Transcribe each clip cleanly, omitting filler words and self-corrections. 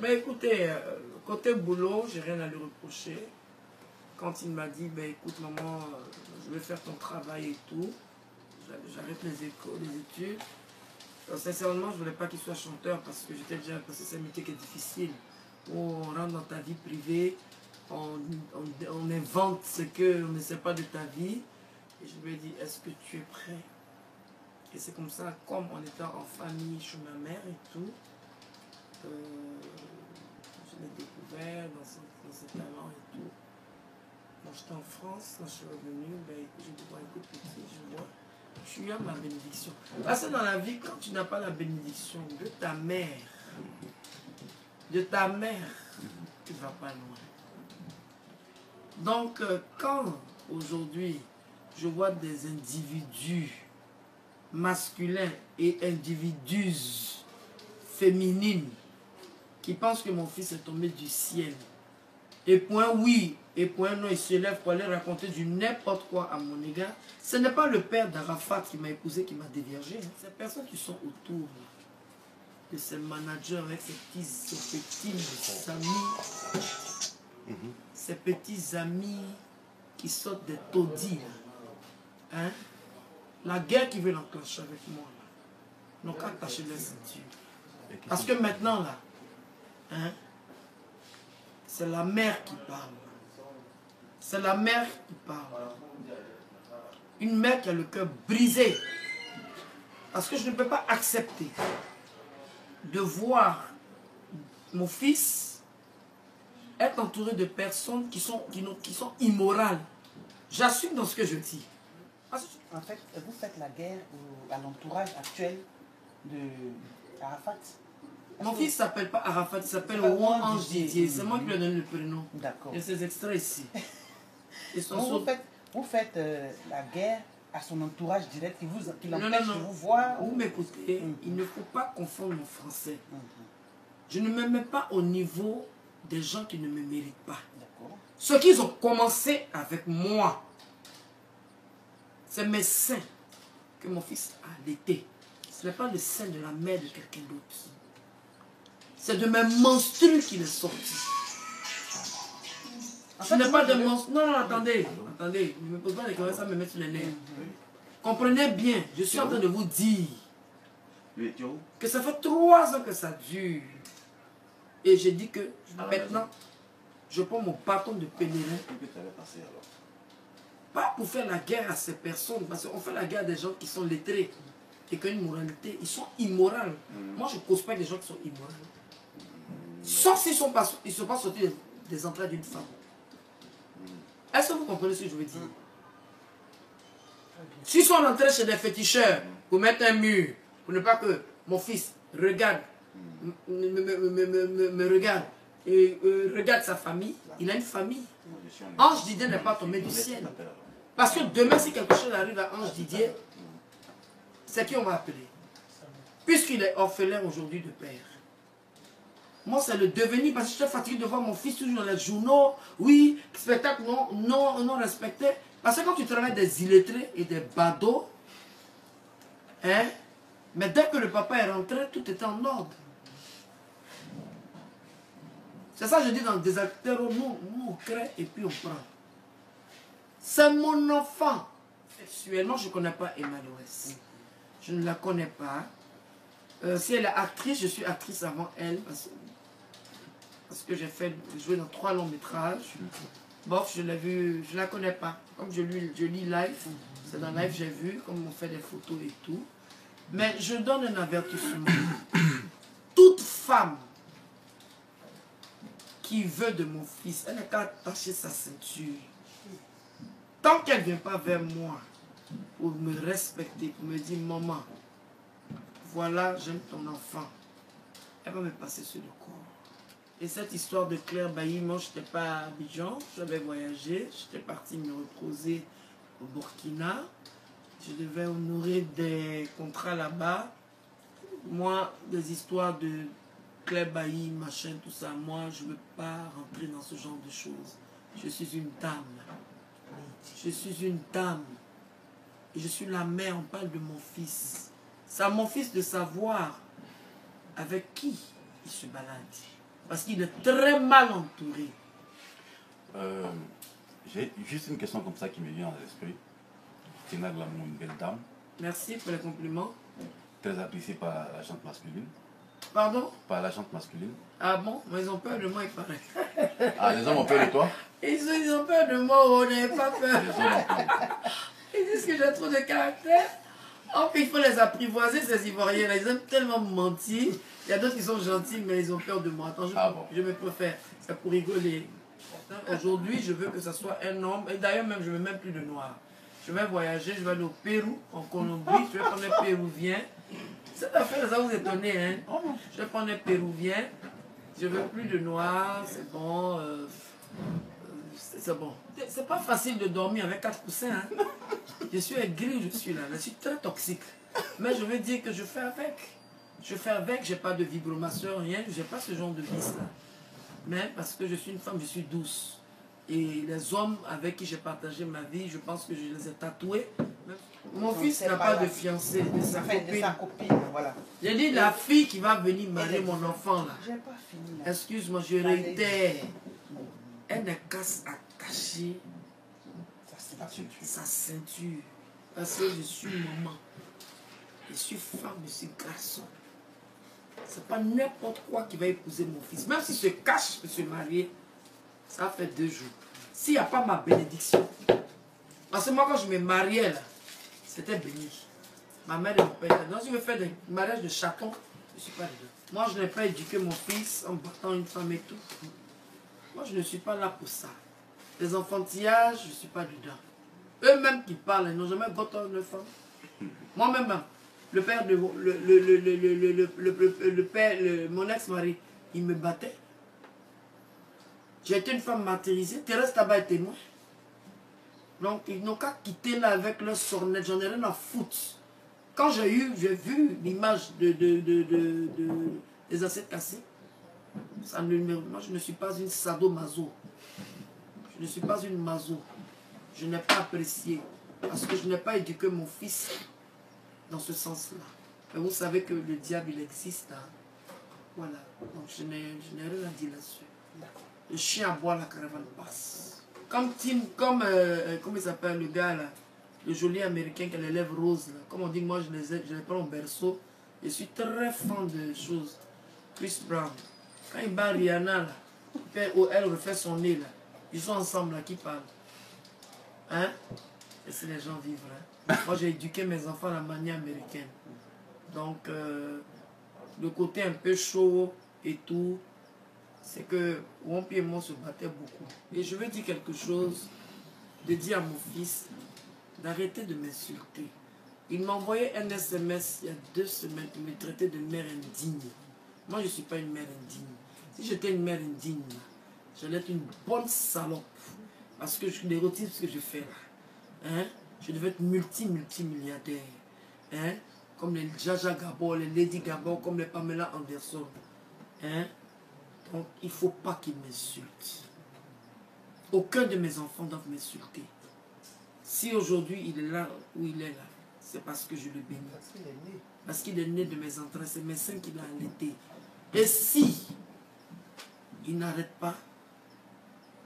Mais écoutez, côté boulot, j'ai rien à lui reprocher. Quand il m'a dit, ben écoute maman, je vais faire ton travail et tout, j'arrête les études. Sincèrement, je ne voulais pas qu'il soit chanteur parce que j'étais déjà, parce que c'est un métier qui est difficile. Où on rentre dans ta vie privée, on invente ce qu'on ne sait pas de ta vie. Et je lui ai dit, est-ce que tu es prêt? Et c'est comme ça, comme on était en famille chez ma mère et tout, je l'ai découvert dans ses talents et tout. Quand j'étais en France, quand je suis revenue, ben, j'ai dit, bon, écoute petit, je vois, tu as ma bénédiction. Parce que dans la vie, quand tu n'as pas la bénédiction de ta mère, tu ne vas pas loin. Donc, quand aujourd'hui, je vois des individus masculins et individus féminines qui pensent que mon fils est tombé du ciel, et point oui, et point non, il se lève pour aller raconter du n'importe quoi à mon égard, ce n'est pas le père d'Arafat qui m'a épousé, qui m'a déviergé. Hein. C'est les personnes qui sont autour de ces managers avec ces petits amis, ces petits amis qui sortent des taudis. Hein? La guerre qui veut l'enclencher avec moi, n'ont qu'à attacher les ceintures. Parce que maintenant, là, hein, c'est la mère qui parle. C'est la mère qui parle. Une mère qui a le cœur brisé. Parce que je ne peux pas accepter de voir mon fils être entouré de personnes qui sont immorales. J'assume dans ce que je dis. En fait, vous faites la guerre à l'entourage actuel de Arafat. Mon fils ne s'appelle pas Arafat, il s'appelle Roi Ange Didier. C'est moi qui lui ai donné le prénom. D'accord. Il y a ces extraits ici. Vous faites la guerre à son entourage direct qui l'empêche de vous voir. Vous m'écoutez, il ne faut pas confondre mon français. Je ne me mets pas au niveau des gens qui ne me méritent pas. Ceux qui ont commencé avec moi, c'est mes seins que mon fils a allaité. Ce n'est pas le sein de la mère de quelqu'un d'autre. C'est de mes menstrues qu'il est sorti. Ce n'est pas de menstrues. Non, attendez. Attendez. Ne me pose pas des questions, ça me met sur les nerfs. Comprenez bien, je suis en train de vous dire que ça fait 3 ans que ça dure. Et j'ai dit que maintenant, je prends mon bâton de pèlerin. Pas pour faire la guerre à ces personnes, parce qu'on fait la guerre à des gens qui sont lettrés et qui ont une moralité. Ils sont immoraux. Moi, je ne cause pas des gens qui sont immoraux. Sauf s'ils ne sont pas sortis des entrailles d'une femme. Est-ce que vous comprenez ce que je veux dire? S'ils sont rentrés chez des féticheurs pour mettre un mur, pour ne pas que mon fils regarde, me regarde, et regarde sa famille, il a une famille. Ange Didier n'est pas tombé du ciel. Parce que demain, si quelque chose arrive à Ange Didier, c'est qui on va appeler? Puisqu'il est orphelin aujourd'hui de père. Moi, c'est le devenir, parce que j'étais fatigué de voir mon fils toujours dans les journaux. Oui, spectacle non respecté. Parce que quand tu travailles des illettrés et des badauds, hein, mais dès que le papa est rentré, tout était en ordre. C'est ça que je dis dans des acteurs où nous on crée et puis on prend. C'est mon enfant. Sexuellement, je ne connais pas Emma Loès. Je ne la connais pas. Si elle est actrice, je suis actrice avant elle. Parce que j'ai joué dans 3 longs métrages. Bof, je l'ai vu, je ne la connais pas. Comme je lis live, c'est dans live j'ai vu, comme on fait des photos et tout. Mais je donne un avertissement. Toute femme qui veut de mon fils, elle n'a qu'à attacher sa ceinture. Tant qu'elle ne vient pas vers moi pour me respecter, pour me dire maman, voilà, j'aime ton enfant, elle va me passer sur le corps. Et cette histoire de Claire Bailly, moi je n'étais pas à Abidjan, j'avais voyagé, j'étais parti me reposer au Burkina, je devais honorer des contrats là-bas. Moi, des histoires de Claire Bailly, machin, tout ça, moi je ne veux pas rentrer dans ce genre de choses. Je suis une dame. Je suis une dame. Et je suis la mère, on parle de mon fils. C'est à mon fils de savoir avec qui il se balade. Parce qu'il est très mal entouré. J'ai juste une question comme ça qui me vient à l'esprit. Tina Glamour, une belle dame. Merci pour les compliments. Très appréciée par la gente masculine. Pardon? Par la gente masculine. Ah bon? Mais ils ont peur de moi, il paraît. Ah, les hommes ont peur de toi? Ils ont peur de moi, on n'avait pas peur. Les hommes ont peur de toi. Ils disent que j'ai trop de caractère. Oh, il faut les apprivoiser, ces Ivoiriens là. Ils aiment tellement mentir. Il y a d'autres qui sont gentils, mais ils ont peur de moi. Attends, je me préfère. C'est pour rigoler. Aujourd'hui, je veux que ce soit un homme. Et d'ailleurs, même, je ne veux même plus de noir. Je vais voyager, je vais aller au Pérou, en Colombie. Je vais prendre un Péruvien. Cette affaire, ça vous étonner, hein? Je vais prendre un Péruvien. Je veux plus de noir, c'est bon. C'est bon. C'est pas facile de dormir avec 4 coussins. Hein? Je suis aigri, je suis là. Je suis très toxique. Mais je veux dire que je fais avec. Je fais avec, j'ai pas de vibromasseur, rien. J'ai pas ce genre de vice là. Mais parce que je suis une femme, je suis douce. Et les hommes avec qui j'ai partagé ma vie, je pense que je les ai tatoués. Mon fils n'a pas de fiancée, de sa copine. Voilà. J'ai dit la fille qui va venir marier mon enfant là. J'ai pas fini là. Excuse-moi, je réitère. Elle n'a qu'à attacher sa ceinture. Parce que je suis maman. Je suis femme, je suis garçon. C'est pas n'importe quoi qui va épouser mon fils. Même s'il se cache pour se marier, ça fait 2 jours. S'il n'y a pas ma bénédiction. Parce que moi, quand je me mariais, là, c'était béni. Ma mère et mon père. Donc, si je veux faire des mariages de chatons, je ne suis pas dedans. Moi, je n'ai pas éduqué mon fils en battant une femme et tout. Moi, je ne suis pas là pour ça. Les enfantillages, je ne suis pas dedans. Eux-mêmes qui parlent, ils n'ont jamais voté une femme. Moi-même, le père de mon ex-mari, il me battait. J'ai été une femme martyrisée. Thérèse Tabat est témoin. Donc, ils n'ont qu'à quitter là avec leur sornette. J'en ai rien à foutre. Quand j'ai vu l'image des assiettes cassées, ça moi, je ne suis pas une sadomaso. Je ne suis pas une maso. Je n'ai pas apprécié. Parce que je n'ai pas éduqué mon fils dans ce sens-là. Mais vous savez que le diable, il existe. Hein? Voilà. Donc, je n'ai rien à dire là-dessus. Le chien aboie, la caravane passe. Comme comment il s'appelle le gars là, le joli américain qui a les lèvres roses là. Comme on dit, moi je les prends au berceau. Je suis très fan de choses. Chris Brown. Quand il bat Rihanna là, elle refait son nez là. Ils sont ensemble là, qui parlent. Hein? Et c'est les gens vivent. Hein? Moi j'ai éduqué mes enfants à la manière américaine. Donc le côté un peu chaud et tout. C'est que Wampi et moi se battaient beaucoup. Et je veux dire quelque chose, de dire à mon fils d'arrêter de m'insulter. Il m'a envoyé un SMS il y a 2 semaines pour me traiter de mère indigne. Moi, je ne suis pas une mère indigne. Si j'étais une mère indigne, j'allais être une bonne salope. Parce que je l'érotisme ce que je fais là. Hein? Je devais être multimilliardaire. Hein? Comme les Jaja Gabor, les Lady Gabor, comme les Pamela Anderson. Hein? Donc, il ne faut pas qu'il m'insulte. Aucun de mes enfants doivent m'insulter. Si aujourd'hui il est là où il est là, c'est parce que je le bénis. Parce qu'il est né de mes entrailles, c'est mes seins qui l'ont allaité. Et si il n'arrête pas,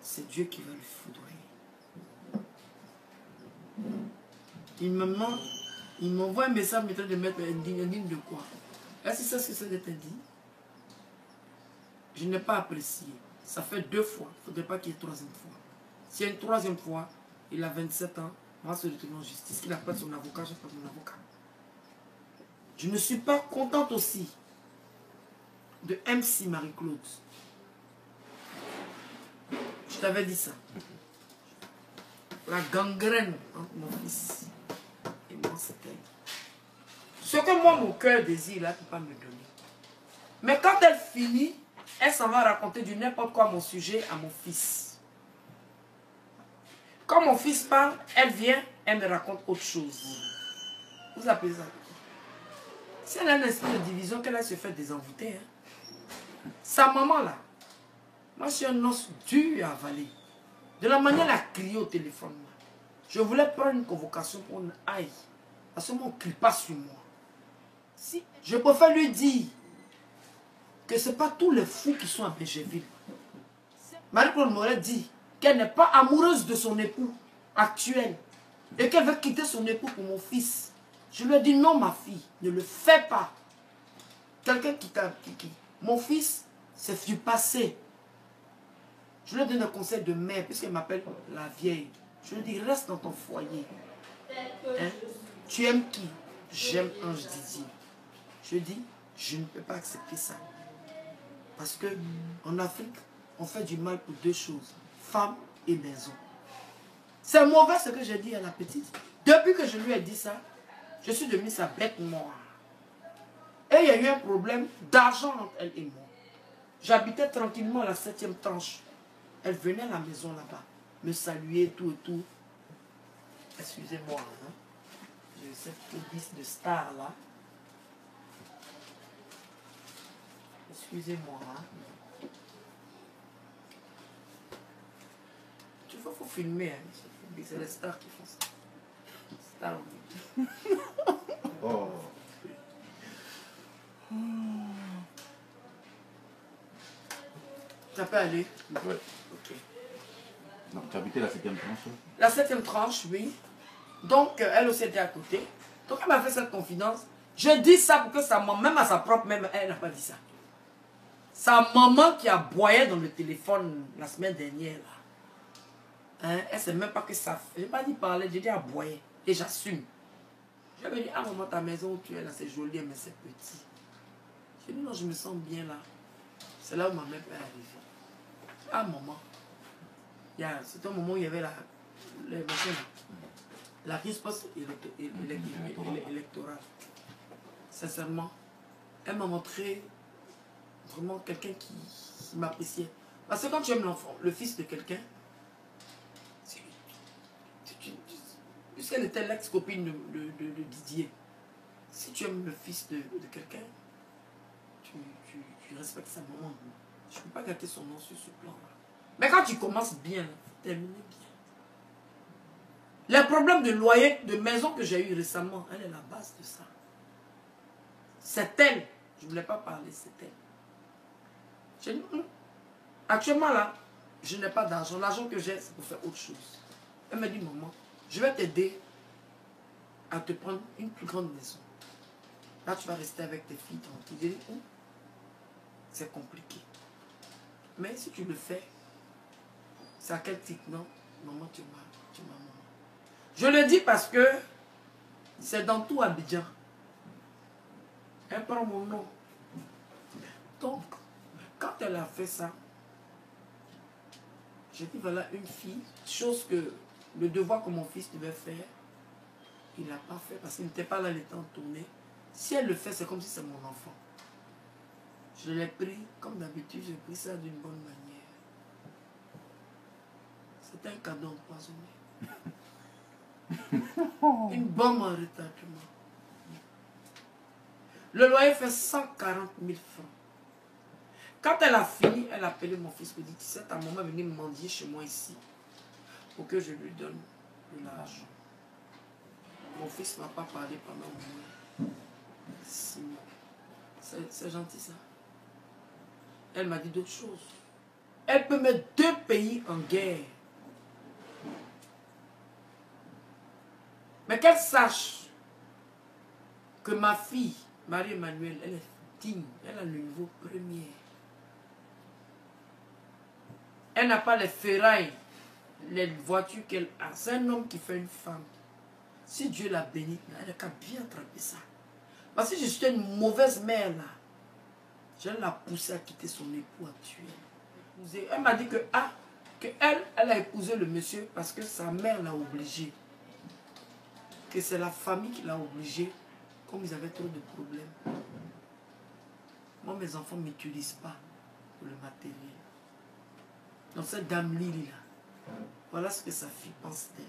c'est Dieu qui va le foudroyer. Il m'envoie un message me train de mettre indigne de quoi? Est-ce que c'est ce que c'est d'être indigne? Je n'ai pas apprécié. Ça fait 2 fois. Il ne faudrait pas qu'il y ait une 3e fois. S'il y a une 3e fois, il a 27 ans, on va se retourner en justice. Qu'il appelle son avocat, j'appelle mon avocat. Je ne suis pas contente aussi de MC Marie-Claude. Je t'avais dit ça. La gangrène entre mon fils et moi, c'était ce que moi, mon cœur désire, là, tu ne peux pas me donner. Mais quand elle finit, elle s'en va raconter du n'importe quoi mon sujet à mon fils. Quand mon fils parle, elle vient, elle me raconte autre chose. Vous appelez ça? Si elle a un esprit de division, qu'elle se fait désenvoûter. Hein? Sa maman là, moi je suis un os dur à avaler. De la manière elle a crié au téléphone. Je voulais prendre une convocation pour une aïe. Parce que moi on ne crie pas sur moi. Si, je préfère lui dire que ce n'est pas tous les fous qui sont à Bécherville. Marie-Claude Moret dit qu'elle n'est pas amoureuse de son époux actuel et qu'elle veut quitter son époux pour mon fils. Je lui ai dit non, ma fille, ne le fais pas. Quelqu'un qui t'a... Mon fils, c'est du passé. Je lui donne un conseil de mère, puisqu'elle m'appelle la vieille. Je lui dis, reste dans ton foyer. Hein? Tu aimes qui? J'aime Ange Didier. Je lui dis, je ne peux pas accepter ça. Parce que en Afrique, on fait du mal pour deux choses, femme et maison. C'est mauvais ce que j'ai dit à la petite. Depuis que je lui ai dit ça, je suis devenue sa bête noire. Et il y a eu un problème d'argent entre elle et moi. J'habitais tranquillement à la 7e tranche. Elle venait à la maison là-bas, me saluer, tout et tout. Excusez-moi, hein. J'ai cette obis de star là. Excusez-moi, hein. Il faut filmer, hein. C'est les stars qui font ça. Stars. Oh. Ça peut aller? Ouais. Ok. Donc, tu habitais la 7e tranche? La 7e tranche, oui. Donc, elle aussi était à côté. Donc, elle m'a fait cette confidence. Je dis ça pour que sa maman, même à sa propre mère, elle n'a pas dit ça. Sa maman qui aboyait dans le téléphone la semaine dernière, là. Hein, elle ne sait même pas que ça fait. Je n'ai pas dit parler, j'ai dit aboyer. Et j'assume. J'avais dit, ah maman, ta maison où tu es là, c'est joli, mais c'est petit. J'ai dit, non, je me sens bien là. C'est là où ma mère est arrivée. Ah maman. C'est un moment où il y avait les machins, la riposte électorale. Sincèrement, elle m'a montré vraiment quelqu'un qui m'appréciait. Parce que quand tu aimes l'enfant, le fils de quelqu'un, puisqu'elle était l'ex-copine de Didier, si tu aimes le fils de quelqu'un, tu respectes sa maman. Je ne peux pas gâter son nom sur ce plan-là. Mais quand tu commences bien, terminer bien. Les problèmes de loyer, de maison que j'ai eu récemment, elle est la base de ça. C'est elle. Je ne voulais pas parler, c'est elle. J'ai dit, actuellement là, je n'ai pas d'argent. L'argent que j'ai, c'est pour faire autre chose. Elle m'a dit, maman, je vais t'aider à te prendre une plus grande maison. Là, tu vas rester avec tes filles tranquille. J'ai dit, c'est compliqué. Mais si tu le fais, c'est à quel titre? Non, maman, tu m'as maman. Je le dis parce que c'est dans tout Abidjan. Elle prend mon nom. Donc, quand elle a fait ça, j'ai dit, voilà une fille, chose que le devoir que mon fils devait faire, il n'a pas fait parce qu'il n'était pas là le temps de tourner. Si elle le fait, c'est comme si c'est mon enfant. Je l'ai pris, comme d'habitude, j'ai pris ça d'une bonne manière. C'était un cadeau empoisonné. Une bombe en retardement. Le loyer fait 140 000 francs. Quand elle a fini, elle a appelé mon fils pour dire, tu sais, ta maman est venue me mendier chez moi ici pour que je lui donne de l'argent. Mon fils ne m'a pas parlé pendant au moins 6 mois. C'est gentil ça. Elle m'a dit d'autres choses. Elle peut mettre 2 pays en guerre. Mais qu'elle sache que ma fille, Marie-Emmanuelle, elle est digne. Elle a le niveau premier. Elle n'a pas les ferrailles, les voitures qu'elle a. C'est un homme qui fait une femme. Si Dieu l'a bénie, elle n'a qu'à bien attraper ça. Parce que si je suis une mauvaise mère là, je vais la pousser à quitter son époux actuel. Elle m'a dit que, elle a épousé le monsieur parce que sa mère l'a obligé. Que c'est la famille qui l'a obligé, comme ils avaient trop de problèmes. Moi, mes enfants ne m'utilisent pas pour le matériel. Donc cette dame Lily là, voilà ce que sa fille pense d'elle.